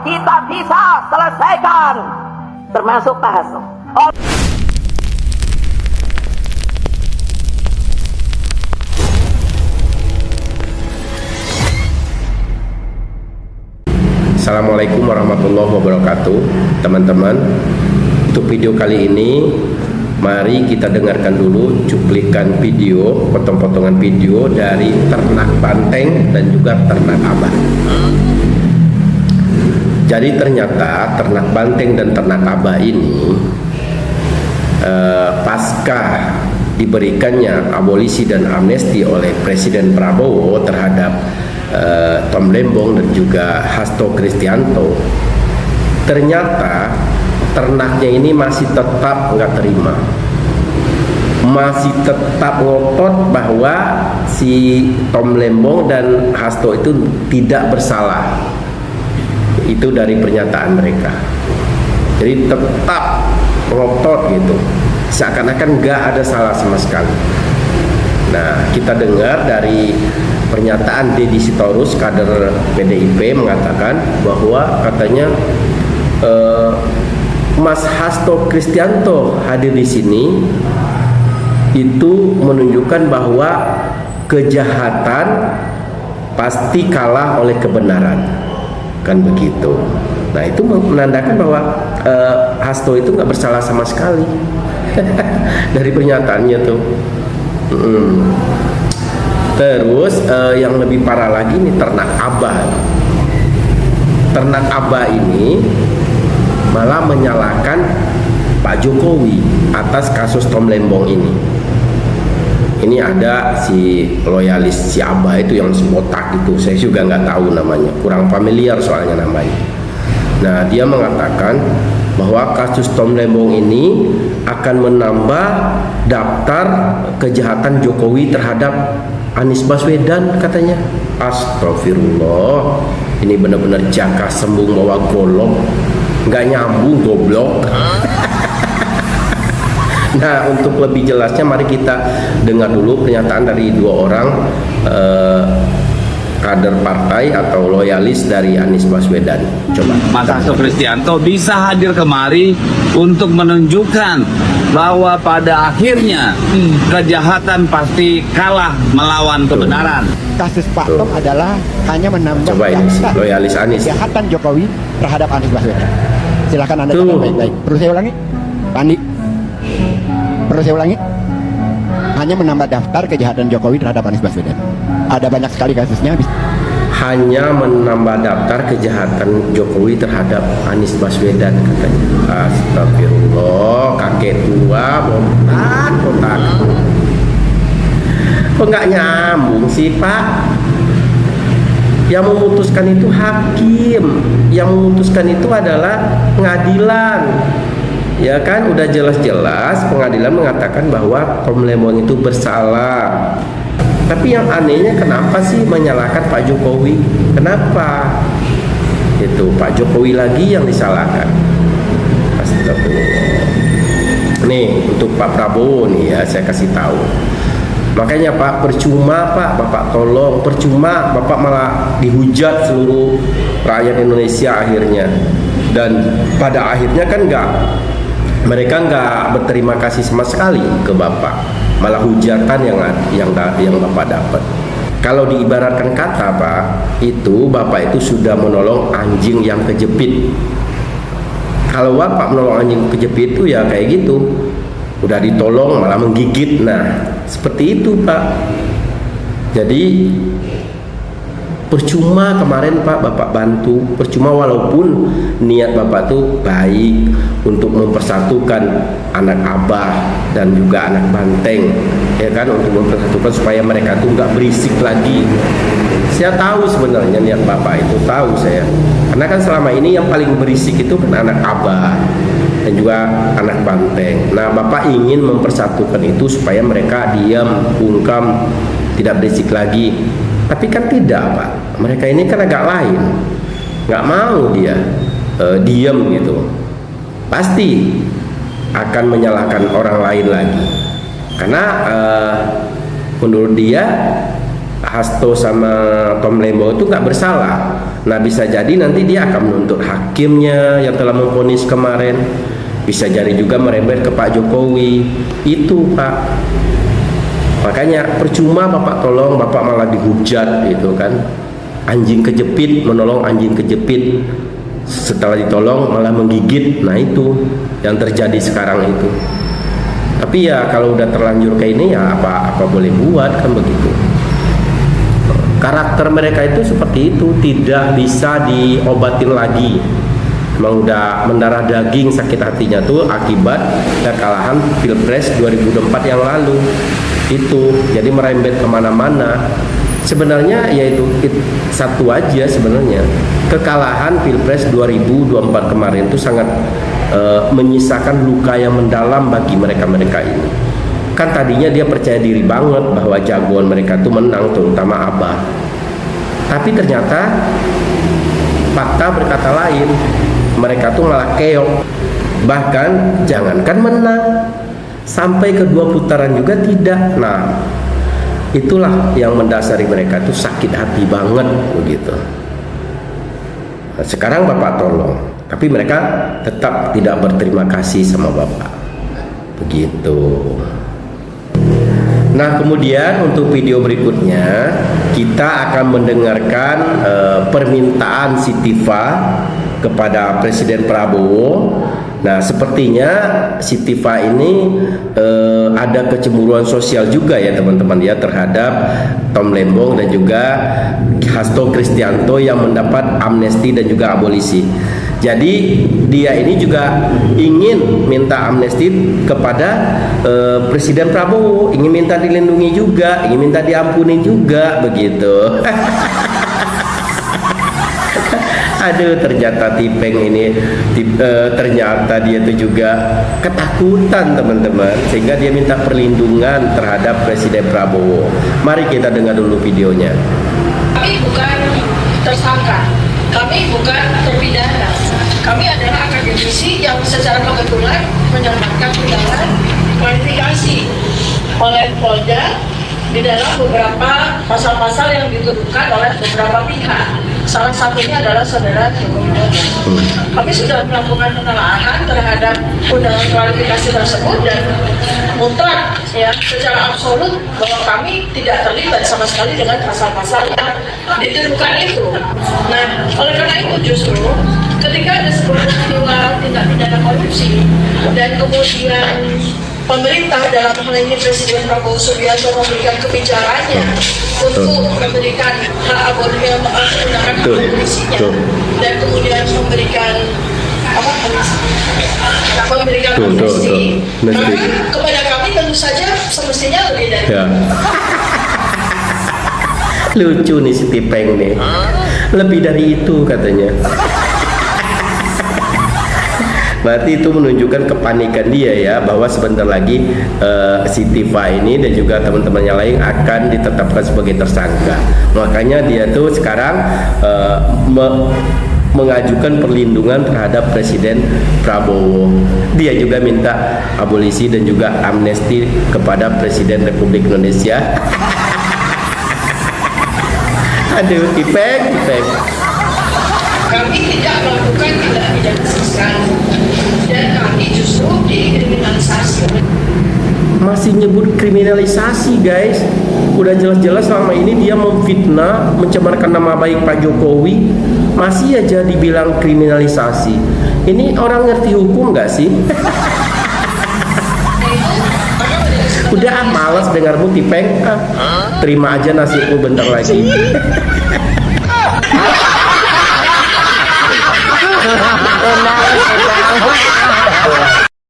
kita bisa selesaikan, termasuk Pak Hasto. Assalamualaikum warahmatullahi wabarakatuh, teman-teman. Untuk video kali ini, mari kita dengarkan dulu cuplikan video, potong-potongan video dari ternak banteng dan juga ternak abah. Jadi ternyata ternak banteng dan ternak abah ini pasca diberikannya abolisi dan amnesti oleh Presiden Prabowo terhadap Tom Lembong dan juga Hasto Kristianto, ternyata ternaknya ini masih tetap nggak terima, masih tetap ngotot bahwa si Tom Lembong dan Hasto itu tidak bersalah. Itu dari pernyataan mereka. Jadi tetap ngotot gitu, seakan-akan nggak ada salah sama sekali. Nah, kita dengar dari pernyataan Deddy Sitorus, kader PDIP, mengatakan bahwa katanya Mas Hasto Kristianto hadir di sini itu menunjukkan bahwa kejahatan pasti kalah oleh kebenaran, kan begitu. Nah, itu menandakan bahwa Hasto itu nggak bersalah sama sekali dari pernyataannya tuh. Terus yang lebih parah lagi nih ternak abah. Ternak abah ini malah menyalahkan Pak Jokowi atas kasus Tom Lembong ini. Ini ada si loyalis si abah itu yang sebotak itu, saya juga nggak tahu namanya, kurang familiar soalnya namanya. Nah, dia mengatakan bahwa kasus Tom Lembong ini akan menambah daftar kejahatan Jokowi terhadap Anies Baswedan, katanya. Astagfirullah, ini benar-benar jaka sembung bawa golok, nggak nyambung goblok. Nah, untuk lebih jelasnya mari kita dengar dulu pernyataan dari dua orang kader partai atau loyalis dari Anies Baswedan. Coba. Mas Hasto Kristianto bisa hadir kemari untuk menunjukkan bahwa pada akhirnya kejahatan pasti kalah melawan kebenaran. Kasus Pak Tom adalah hanya menambah loyalis Anies. kejahatan Jokowi terhadap Anies Baswedan. Silakan Anda catat baik-baik. Perlu saya ulangi, Pak Andi? Perlu saya ulangi? Hanya menambah daftar kejahatan Jokowi terhadap Anies Baswedan. Ada banyak sekali kasusnya. Hanya menambah daftar kejahatan Jokowi terhadap Anies Baswedan, katanya. Astagfirullah, kakek tua, botak. Kok nggak nyambung sih, Pak? Yang memutuskan itu hakim, yang memutuskan itu adalah pengadilan. Ya kan, udah jelas-jelas pengadilan mengatakan bahwa Tom Lembong itu bersalah. Tapi yang anehnya kenapa sih menyalahkan Pak Jokowi? Kenapa? Itu Pak Jokowi lagi yang disalahkan. Astagfirullah. Nih, untuk Pak Prabowo nih ya, saya kasih tahu. Makanya Pak, percuma Pak, Bapak tolong, percuma Bapak malah dihujat seluruh rakyat Indonesia akhirnya. Dan pada akhirnya kan mereka nggak berterima kasih sama sekali ke Bapak, malah hujatan yang Bapak dapat. Kalau diibaratkan kata Pak, itu Bapak itu sudah menolong anjing yang kejepit. Kalau Bapak menolong anjing kejepit itu ya kayak gitu, udah ditolong malah menggigit. Nah, seperti itu Pak. Jadi percuma kemarin Pak Bapak bantu, percuma walaupun niat Bapak tuh baik untuk mempersatukan anak abah dan juga anak banteng, ya kan, untuk mempersatukan supaya mereka tuh nggak berisik lagi. Saya tahu sebenarnya niat Bapak itu, tahu saya, karena kan selama ini yang paling berisik itu kan anak abah dan juga anak banteng. Nah, Bapak ingin mempersatukan itu supaya mereka diam, ungkam, tidak berisik lagi. Tapi kan tidak Pak, mereka ini kan agak lain, nggak mau dia diam gitu, pasti akan menyalahkan orang lain lagi. Karena menurut dia Hasto sama Tom Lembong itu nggak bersalah. Nah, bisa jadi nanti dia akan menuntut hakimnya yang telah memvonis kemarin. Bisa jadi juga merembet ke Pak Jokowi. Itu, Pak. Makanya percuma Bapak tolong, Bapak malah dihujat gitu kan. Anjing kejepit menolong anjing kejepit. Setelah ditolong malah menggigit. Nah, itu yang terjadi sekarang itu. Tapi ya kalau udah terlanjur kayak ini ya apa boleh buat kan begitu. Karakter mereka itu seperti itu, tidak bisa diobatin lagi. Memang udah mendarah daging sakit hatinya tuh akibat kekalahan Pilpres 2024 yang lalu. Itu jadi merembet kemana-mana. Sebenarnya yaitu satu aja sebenarnya, kekalahan Pilpres 2024 kemarin itu sangat menyisakan luka yang mendalam bagi mereka-mereka ini. Kan tadinya dia percaya diri banget bahwa jagoan mereka itu menang, terutama Abah. Tapi ternyata fakta berkata lain, mereka tuh malah keok. Bahkan jangankan menang, sampai kedua putaran juga tidak. Nah, itulah yang mendasari mereka itu sakit hati banget begitu. Nah, sekarang Bapak tolong, tapi mereka tetap tidak berterima kasih sama Bapak. Begitu. Nah, kemudian untuk video berikutnya kita akan mendengarkan permintaan Sitiva kepada Presiden Prabowo. Nah, sepertinya Sitiva ini ada kecemburuan sosial juga ya teman-teman ya terhadap Tom Lembong dan juga Hasto Kristianto yang mendapat amnesti dan juga abolisi. Jadi dia ini juga ingin minta amnesti kepada Presiden Prabowo, ingin minta dilindungi juga, ingin minta diampuni juga begitu. Aduh, ternyata Tipeng ini ternyata dia itu juga ketakutan teman-teman, sehingga dia minta perlindungan terhadap Presiden Prabowo. Mari kita dengar dulu videonya. Kami bukan tersangka, kami bukan terpidana, kami adalah akademisi yang secara kebetulan mendapatkan undangan klarifikasi oleh Polda di dalam beberapa pasal-pasal yang dituduhkan oleh beberapa pihak. Salah satunya adalah saudara Joko Widodo. Kami sudah melakukan penelaahan terhadap undangan klarifikasi tersebut dan mutlak ya secara absolut bahwa kami tidak terlibat sama sekali dengan pasal-pasal yang dituduhkan itu. Nah, oleh karena itu justru ketika ada sebuah peristiwa tindak pidana korupsi dan kemudian pemerintah dalam hal ini Presiden Prabowo Subianto memberikan kebijakannya untuk memberikan hak abolisinya dan kemudian memberikan amnesti. Maka kepada kami tentu saja semestinya lebih dari ya. Lucu nih si Tipeng nih. Lebih dari itu katanya. Berarti itu menunjukkan kepanikan dia ya, bahwa sebentar lagi si Tiva ini dan juga teman-teman yang lain akan ditetapkan sebagai tersangka. Makanya dia tuh sekarang mengajukan perlindungan terhadap Presiden Prabowo. Dia juga minta abolisi dan juga amnesti kepada Presiden Republik Indonesia. Aduh, Tipeng. Kami tidak melakukan tindak pidana seksual dan kami justru dikriminalisasi. Masih nyebut kriminalisasi guys. Udah jelas-jelas selama ini dia memfitnah, mencemarkan nama baik Pak Jokowi, masih aja dibilang kriminalisasi. Ini orang ngerti hukum gak sih? Udah malas dengarmu Tipeng. Terima aja nasibmu bentar lagi.